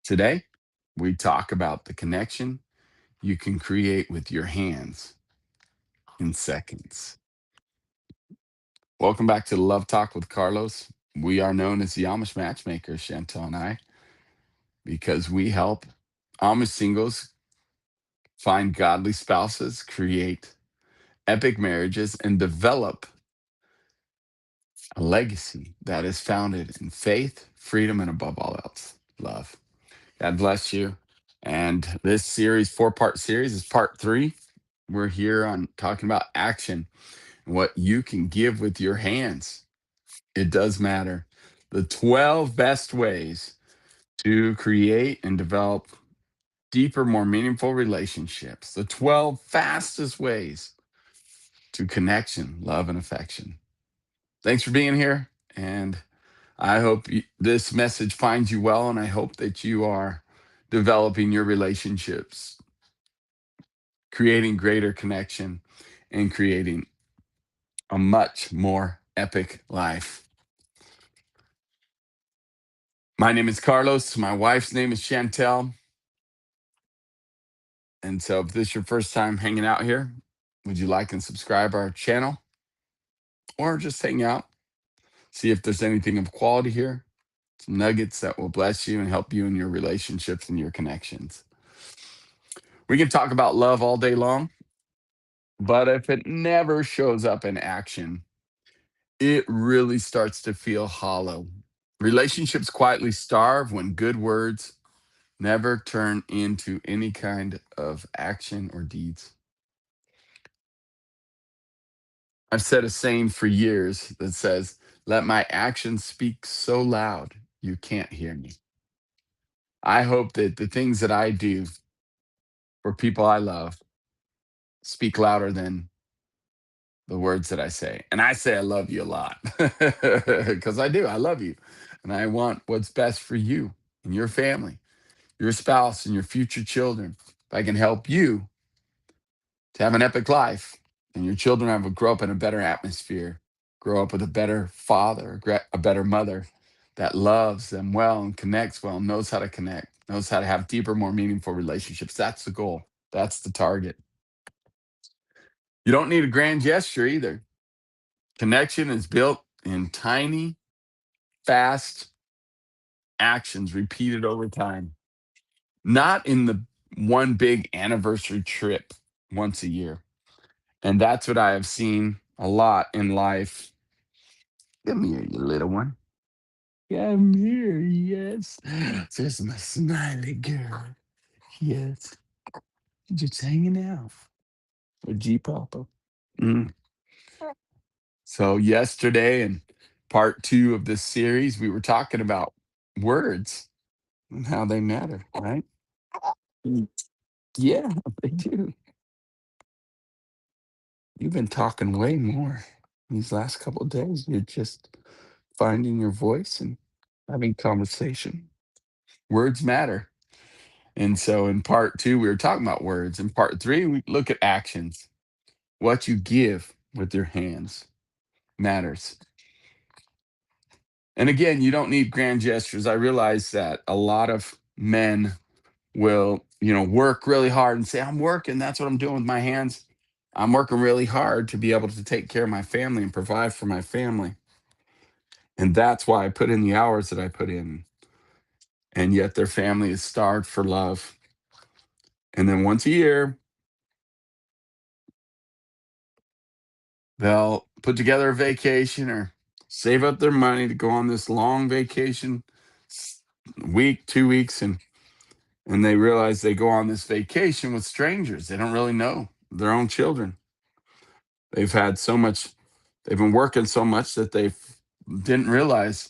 Today, we talk about the connection you can create with your hands in seconds. Welcome back to Love Talk with Carlos. We are known as the Amish Matchmakers, Chantel and I, because we help Amish singles find godly spouses, create epic marriages, and develop a legacy that is founded in faith, freedom, and above all else, love. God bless you. And this series, four-part series, is part three. We're here on talking about action, what you can give with your hands. It does matter. The 12 best ways to create and develop deeper, more meaningful relationships. The 12 fastest ways to connection, love, and affection. Thanks for being here. And I hope this message finds you well. And I hope that you are developing your relationships, creating greater connection, and creating a much more epic life. My name is Carlos. My wife's name is Chantel. And so if this is your first time hanging out here, would you like and subscribe our channel or just hang out, see if there's anything of quality here, some nuggets that will bless you and help you in your relationships and your connections. We can talk about love all day long, but if it never shows up in action, it really starts to feel hollow. Relationships quietly starve when good words never turn into any kind of action or deeds. I've said a saying for years that says, let my actions speak so loud you can't hear me. I hope that the things that I do for people I love speak louder than the words that I say. And I say I love you a lot because I do. I love you. And I want what's best for you and your family, your spouse, and your future children. If I can help you to have an epic life and your children have grow up in a better atmosphere, grow up with a better father, a better mother that loves them well and connects well, knows how to connect, knows how to have deeper, more meaningful relationships. That's the goal. That's the target. You don't need a grand gesture either. Connection is built in tiny, fast actions repeated over time, not in the one big anniversary trip once a year. And that's what I have seen a lot in life. Come here, you little one. Come here, yes. There's my smiley girl. Yes. Just hanging out with G Papa. Mm. So, yesterday, in part two of this series, we were talking about words and how they matter, right? Mm. Yeah, they do. You've been talking way more these last couple of days. You're just finding your voice and having conversation. Words matter. And so in part two, we were talking about words. In part three, we look at actions. What you give with your hands matters. And again, you don't need grand gestures. I realize that a lot of men will, work really hard and say, I'm working. That's what I'm doing with my hands. I'm working really hard to be able to take care of my family and provide for my family. And that's why I put in the hours that I put in. And yet their family is starved for love. And then once a year, they'll put together a vacation or save up their money to go on this long vacation, week, 2 weeks, and they realize they go on this vacation with strangers. They don't really know their own children. They've had so much, they've been working so much that they didn't realize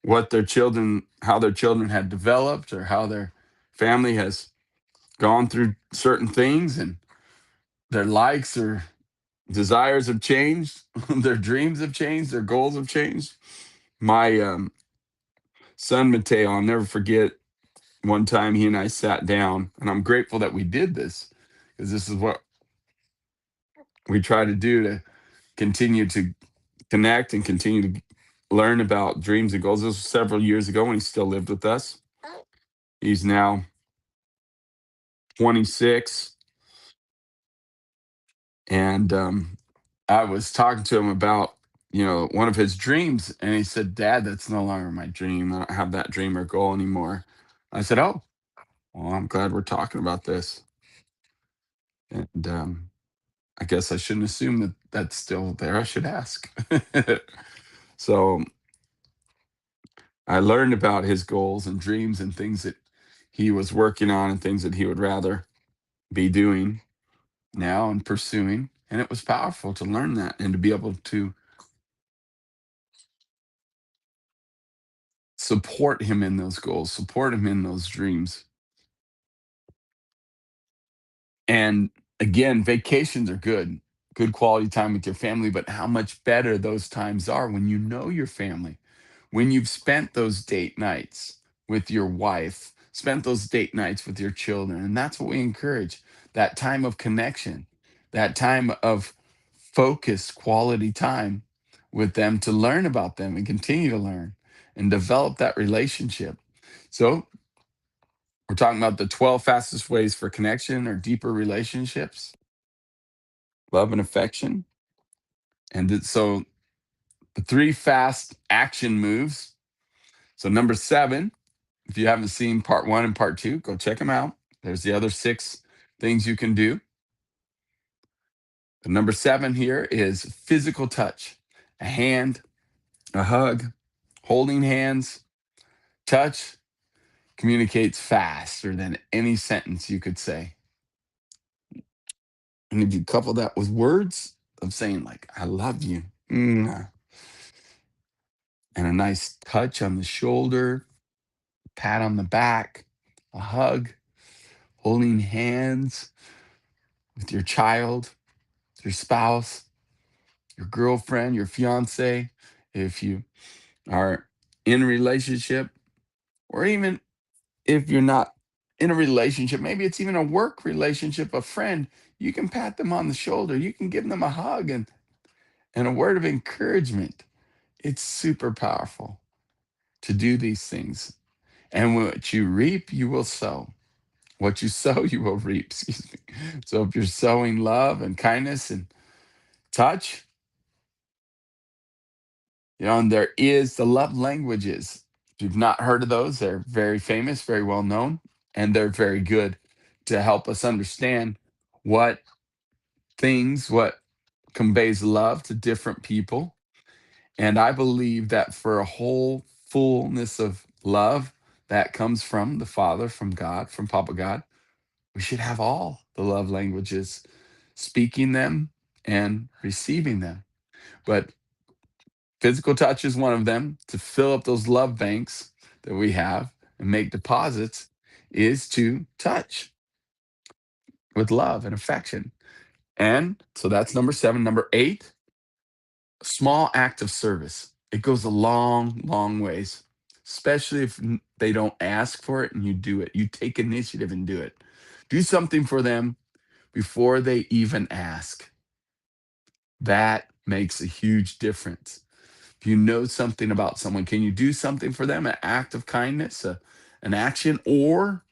what their children, how their children had developed or how their family has gone through certain things and their likes or desires have changed, their dreams have changed, their goals have changed. My son Mateo, I'll never forget one time he and I sat down, and I'm grateful that we did this because this is what we try to do to continue to connect and continue to learn about dreams and goals. This was several years ago when he still lived with us. He's now 26, and I was talking to him about one of his dreams, and he said, "Dad, that's no longer my dream. I don't have that dream or goal anymore." I said, "Oh, well, I'm glad we're talking about this." And I guess I shouldn't assume that that's still there. I should ask. So I learned about his goals and dreams and things that he was working on and things that he would rather be doing now and pursuing. And it was powerful to learn that and to be able to support him in those goals, support him in those dreams. And again, vacations are good, good quality time with your family, but how much better those times are when you know your family, when you've spent those date nights with your wife, spent those date nights with your children. And that's what we encourage, that time of connection, that time of focused quality time with them to learn about them and continue to learn and develop that relationship. So, we're talking about the 12 fastest ways for connection or deeper relationships, love and affection. And so the three fast action moves. So, number 7, if you haven't seen part 1 and part 2, go check them out. There's the other 6 things you can do. The number 7 here is physical touch, a hand, a hug, holding hands. Touch communicates faster than any sentence you could say. And if you couple that with words of saying, like, I love you, and a nice touch on the shoulder, pat on the back, a hug, holding hands with your child, your spouse, your girlfriend, your fiance, if you are in a relationship, or even if you're not in a relationship, maybe it's even a work relationship, a friend, you can pat them on the shoulder, you can give them a hug and a word of encouragement. It's super powerful to do these things. And what you reap, you will sow. What you sow, you will reap. Excuse me. So if you're sowing love and kindness and touch, and there is the love languages. If you've not heard of those, they're very famous, very well known, and they're very good to help us understand what what conveys love to different people. And I believe that for a whole fullness of love that comes from the Father, from God, from Papa God, we should have all the love languages, speaking them and receiving them. But physical touch is one of them. To fill up those love banks that we have and make deposits is to touch with love and affection. And so that's number 7. Number 8, a small act of service. It goes a long, long ways, especially if they don't ask for it and you do it. You take initiative and do it. Do something for them before they even ask. That makes a huge difference. If you know something about someone, can you do something for them? An act of kindness, an action, or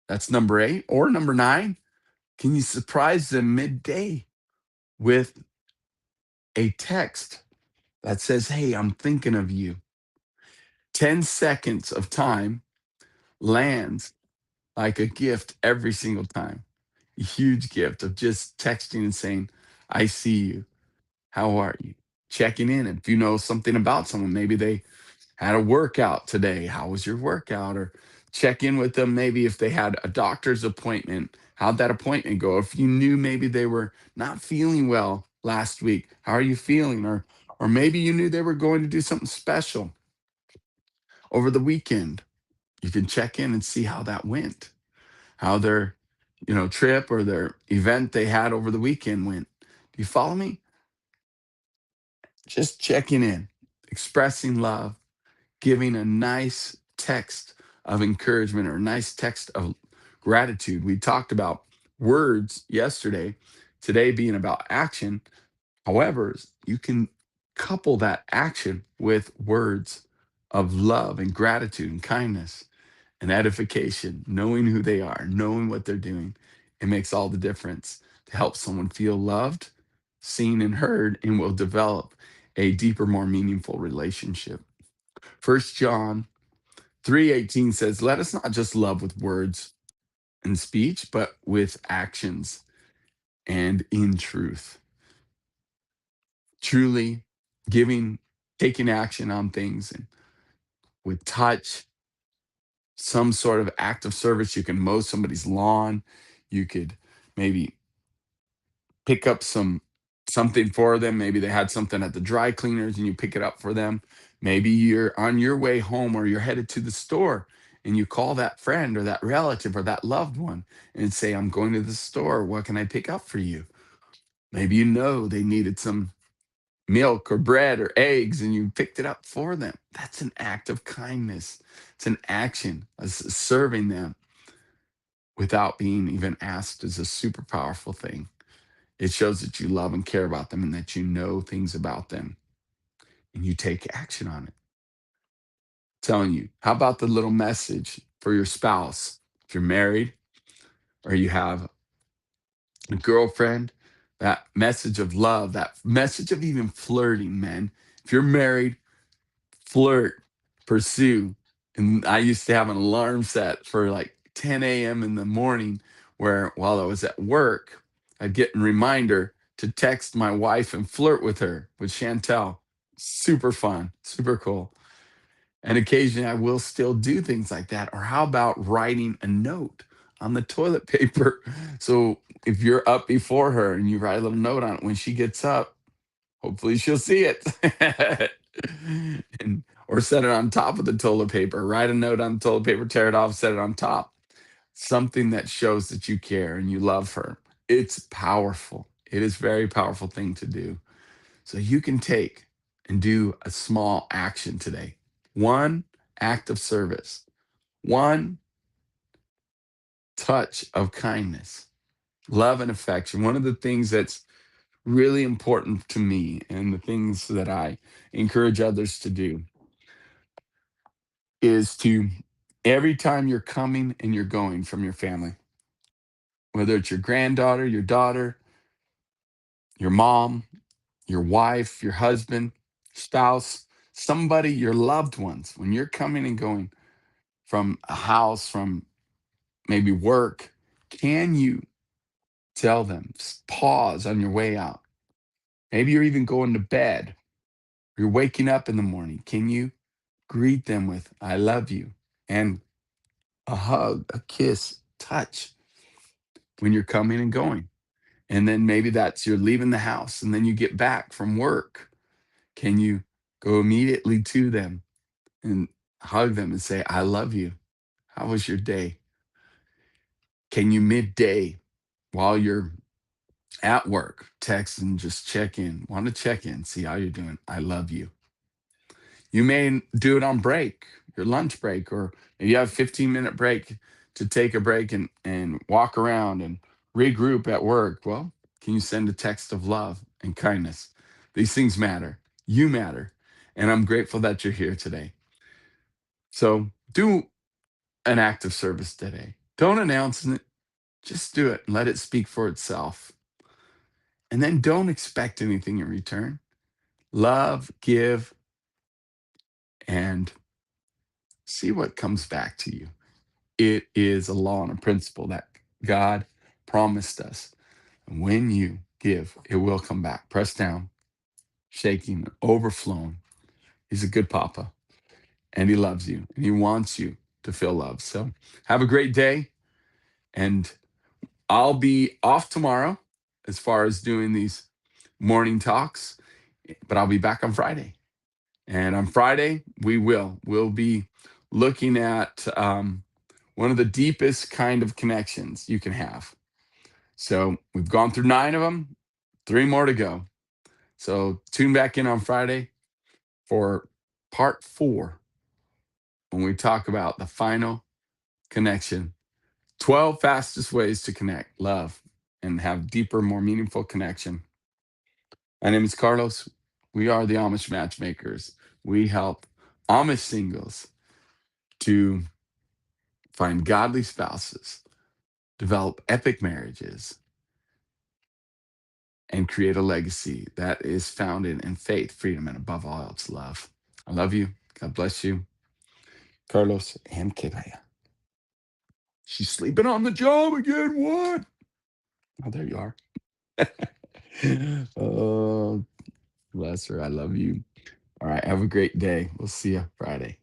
that's number 8, or number 9, can you surprise them midday with a text that says, "Hey, I'm thinking of you." 10 seconds of time lands like a gift every single time. A huge gift of just texting and saying, "I see you. How are you?" Checking in. If you know something about someone, maybe they had a workout today. How was your workout? Or check in with them. Maybe if they had a doctor's appointment, how'd that appointment go? If you knew maybe they were not feeling well last week, how are you feeling? Or maybe you knew they were going to do something special over the weekend. You can check in and see how that went, how their trip or their event they had over the weekend went. Do you follow me? Just checking in, expressing love, giving a nice text of encouragement or a nice text of gratitude. We talked about words yesterday, today being about action. However, you can couple that action with words of love and gratitude and kindness. and edification, knowing who they are, knowing what they're doing. It makes all the difference to help someone feel loved, seen, and heard, and will develop a deeper, more meaningful relationship. First John 3:18 says, "Let us not just love with words and speech, but with actions and in truth." Truly giving, taking action on things and with touch, some sort of act of service. You can mow somebody's lawn. You could maybe pick up something for them. Maybe they had something at the dry cleaners and you pick it up for them. Maybe you're on your way home or you're headed to the store and you call that friend or that relative or that loved one and say, "I'm going to the store. What can I pick up for you?" Maybe you know they needed some milk or bread or eggs and you picked it up for them. That's an act of kindness. It's an action. Serving them without being even asked is a super powerful thing. It shows that you love and care about them and that you know things about them and you take action on it. Telling you, how about the little message for your spouse? If you're married or you have a girlfriend, that message of love, that message of even flirting, men. If you're married, flirt, pursue. And I used to have an alarm set for like 10 a.m. in the morning where while I was at work, I'd get a reminder to text my wife and flirt with her, with Chantel. Super fun, super cool. And occasionally I will still do things like that. Or how about writing a note on the toilet paper? So if you're up before her and you write a little note on it, when she gets up, hopefully she'll see it. and or set it on top of the toilet paper. Write a note on the toilet paper, tear it off, set it on top. Something that shows that you care and you love her. It's powerful. It is a very powerful thing to do. So you can take and do a small action today. One act of service, one touch of kindness, love and affection. One of the things that's really important to me and the things that I encourage others to do is to every time you're coming and you're going from your family, whether it's your granddaughter, your daughter, your mom, your wife, your husband, spouse, somebody, your loved ones, when you're coming and going from a house, from maybe work, can you tell them, pause on your way out? Maybe you're even going to bed. You're waking up in the morning. Can you greet them with, "I love you," and a hug, a kiss, touch when you're coming and going? And then maybe that's you're leaving the house and then you get back from work. Can you go immediately to them and hug them and say, "I love you. How was your day?" Can you midday while you're at work text and just check in? Want to check in, see how you're doing? "I love you." You may do it on break, your lunch break, or you have a 15-minute break to take a break and walk around and regroup at work. Well, can you send a text of love and kindness? These things matter. You matter. And I'm grateful that you're here today. So do an act of service today. Don't announce it, just do it and let it speak for itself. And then don't expect anything in return. Love, give, and see what comes back to you. It is a law and a principle that God promised us. And when you give, it will come back, pressed down, shaking, overflowing. He's a good papa and he loves you and he wants you to feel love. So have a great day. And I'll be off tomorrow as far as doing these morning talks, but I'll be back on Friday. And on Friday, we'll be looking at one of the deepest kind of connections you can have. So we've gone through 9 of them, 3 more to go. So tune back in on Friday for part 4 when we talk about the final connection, 12 fastest ways to connect, love, and have deeper, more meaningful connection. My name is Carlos. We are the Amish Matchmakers. We help Amish singles to find godly spouses, develop epic marriages, and create a legacy that is founded in faith, freedom, and above all else, love. I love you. God bless you. Carlos and Kebaya. She's sleeping on the job again. What? Oh, there you are. Oh, bless her. I love you. All right. Have a great day. We'll see you Friday.